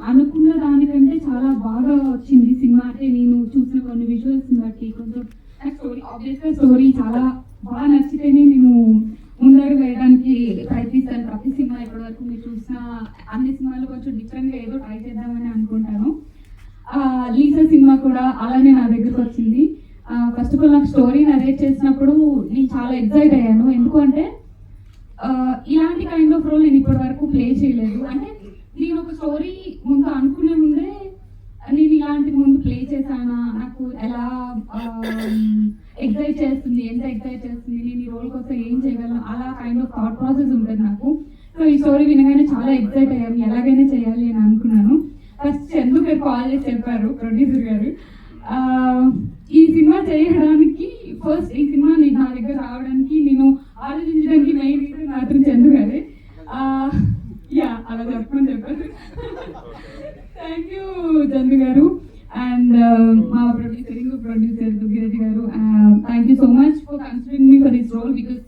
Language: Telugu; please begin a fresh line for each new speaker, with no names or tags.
అనుకున్న దానికంటే చాలా బాగా వచ్చింది సినిమా. అంటే నేను చూసిన కొన్ని విజువల్స్ బట్టి కొంచెం ఆబ్వియస్గా స్టోరీ చాలా బాగా నచ్చితేనే నేను ముందడు వేయడానికి ప్రయత్నిస్తాను. ప్రతి సినిమా ఇప్పటివరకు మీరు చూసిన అన్ని సినిమాలు కొంచెం డిఫరెంట్గా ఏదో ట్రై చేద్దామని అనుకుంటాను. లీసా సినిమా కూడా అలానే నా దగ్గరకు వచ్చింది. ఫస్ట్ ఆఫ్ ఆల్ నాకు స్టోరీ నరేట్ చేసినప్పుడు నేను చాలా ఎక్సైట్ అయ్యాను. ఎందుకంటే ఇలాంటి కైండ్ ఆఫ్ రోల్ నేను ఇప్పటి వరకు ప్లే చేయలేదు. అంటే నేను ఒక స్టోరీ ముందు అనుకునే ముందే నేను ఇలాంటి ముందు ప్లే చేశానా, నాకు ఎలా ఎక్సైట్ చేస్తుంది, ఎంత ఎక్సైట్ చేస్తుంది, నేను ఈ రోల్ కోసం ఏం చేయగలను, అలా కైండ్ ఆఫ్ థాట్ ప్రాసెస్ ఉంటుంది నాకు. సో ఈ స్టోరీ వినగానే చాలా ఎక్సైట్ అయ్యాను, ఎలాగైనా చేయాలి అని అనుకున్నాను. ఫస్ట్ చందు గారు కాల్ చేసి చెప్పారు, ప్రొడ్యూసర్ గారు, ఈ సినిమా చేయడానికి ఫస్ట్ ఈ సినిమా నా దగ్గర రావడానికి నేను ఆలోచించడానికి మెయిన్ రీజన్ మాత్రం చందు గారే. అలా చెప్పమని చెప్పారు. థ్యాంక్ యూ చందు గారు. అండ్ మా ప్రొడ్యూసర్ దుగ్గిరెడ్డి గారు, thank you so much for considering me for this role because